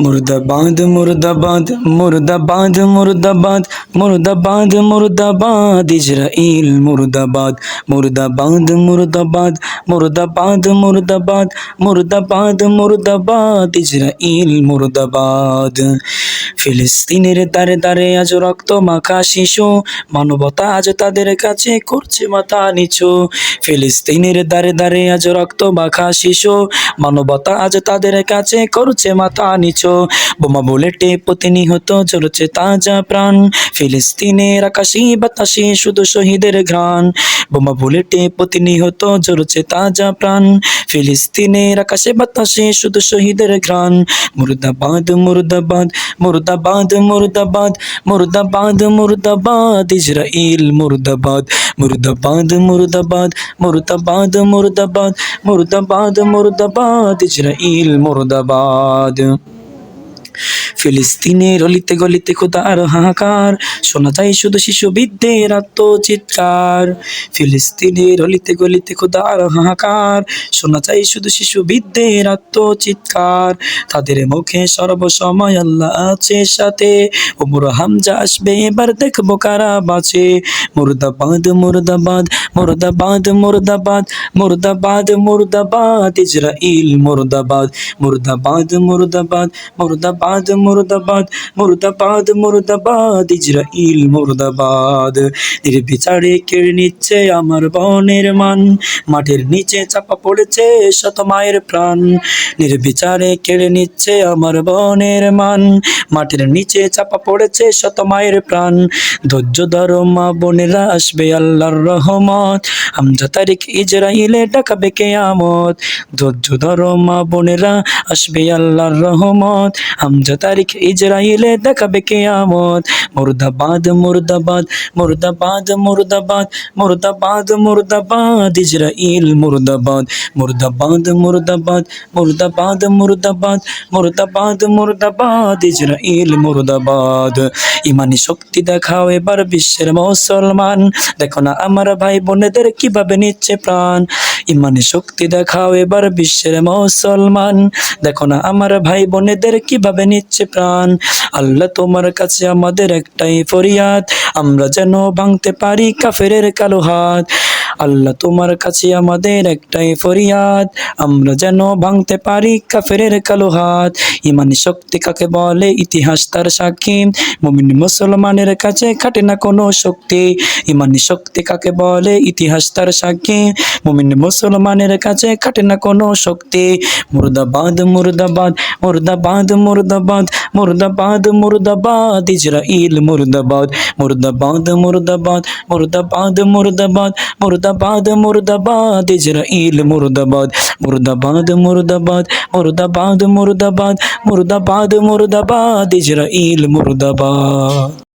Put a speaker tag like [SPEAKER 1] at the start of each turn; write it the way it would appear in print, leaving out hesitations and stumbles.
[SPEAKER 1] মুর্দাবাদ মুর্দাবাদ মুর্দাবাদ মুর্দাবাদ মুর্দাবাদ মুর্দাবাদ ইসরাইল মুর্দাবাদ মুর্দাবাদ মুর্দাবাদ মুর্দাবাদ মুর্দাবাদ মুর্দাবাদ মুর্দাবাদ ইসরাইল মুর্দাবাদ। ফিলিস্তিনের দারে দারে আজ রক্ত মাখা শিশু, মানবতা আজ তাদের কাছে করছে মাথা নিচু। ফিলিস্তিনের দারে দারে আজ রক্ত মাখা শিশু, মানবতা আজ তাদের কাছে করছে মাথা নিচু। বোমা বুলেটে প্রতিনিহত জ্বলছে তাজা প্রাণ, ফিলিস্তিনের আকাশে বাতাসে শুধু শহীদের ঘ্রাণ। বোমা বুলেটে প্রতিনিহত জ্বলছে তাজা প্রাণ, ফিলিস্তিনের আকাশে বাতাসে শুধু শহীদের ঘ্রাণ। মুর্দাবাদ মুর্দাবাদ মুর্দাবাদ মুর্দাবাদ মুর্দাবাদ মুর্দাবাদ ইসরাইল মুর্দাবাদ মুর্দাবাদ মুর্দাবাদ মুর্দাবাদ মুর্দাবাদ মুর্দাবাদ মুর্দাবাদ ইসরাইল মুর্দাবাদ। ফিলিস্তিনের অলিতে গলিতে খোদার হাহাকার, শোনা যায় শুধু শিশু বৃদ্ধের আত্মচিৎকার। ফিলিস্তিনের অলিতে গলিতে খোদার হাহাকার, শোনা যায় শুধু শিশু বৃদ্ধের আত্মচিৎকার। তাদের মুখে সর্বসময় আল্লাহ আছে সাথে, ওমর হামজা আসবে এবার দেখবো কারা বাঁচে। মুর্দাবাদ মুর্দাবাদ মুর্দাবাদ মুর্দাবাদ মুর্দাবাদ মুর্দাবাদ ইসরাইল মুর্দাবাদ মুর্দাবাদ মুর্দাবাদ মুর্দাবাদ মুর্দাবাদ মুর্দাবাদ মুর্দাবাদ ইসরাইল মুর্দাবাদ। নির্বিচারে কেড়ে নিচ্ছে আমার বোনের মান, মাটির নিচে চাপা পড়েছে শত মায়ের প্রাণ। নির্বিচারে কেড়ে নিচ্ছে আমার বোনের মান, মাটির নিচে চাপা পড়েছে শত মায়ের প্রাণ। ধৈর্য ধরো মা বোনেরা, আসবে আল্লাহর রহমত, হামজা তারিখ ইসরাইলে ডাকাবে কিয়ামত। ধৈর্য ধরো মা বোনেরা, আসবে আল্লাহর রহমত, হামজা তারিখ ইসরাইলে দেখাবে কিয়ামত। মুর্দাবাদ মুর্দাবাদ মুর্দাবাদ মুর্দাবাদ মুর্দাবাদ মুর্দাবাদ ইসরাইল মুর্দাবাদ মুর্দাবাদ মুর্দাবাদ মুর্দাবাদ মুর্দাবাদ মুর্দাবাদ মুর্দাবাদ ইসরাইল মুর্দাবাদ। ইমানি শক্তি দেখাও এবার বিশ্বের মুসলমান, দেখো না আমার ভাই বোনেদের কিভাবে নিচ্ছে প্রাণ। ইমানি শক্তি দেখাও এবার বিশ্বের মুসলমান, দেখো না আমার ভাই বোনেদের কিভাবে নিচ্ছে প্রাণ। আল্লাহ তোমার কাছে আমাদের একটাই ফরিয়াদ, আমরা যেন ভাঙতে পারি কাফেরের কালো হাত। আল্লাহ তোমার কাছে আমাদের একটাই ফরিয়াদ, আমরা যেন ভাঙতে পারি কাফেরের কালো হাত। ইমানি শক্তি কাকে বলে ইতিহাস তার সাক্ষী, মুমিন মুসলমানের কাছে খাটে না কোনো শক্তি। ইমানি শক্তি কাকে বলে ইতিহাস তার সাক্ষী, মুমিন মুসলমানের কাছে খাটে না কোনো শক্তি। মুর্দাবাদ মুর্দাবাদ মুর্দাবাদ মুর্দাবাদ মুর্দাবাদ মুর্দাবাদ ইসরাইল মুর্দাবাদ মুর্দাবাদ মুর্দাবাদ মুর্দাবাদ মুর্দাবাদ মুর্দাবাদ মুর্দাবাদ ইসরাইল মুর্দাবাদ মুর্দাবাদ মুর্দাবাদ মুর্দাবাদ মুর্দাবাদ মুর্দাবাদ মুর্দাবাদ ইসরাইল মুর্দাবাদ।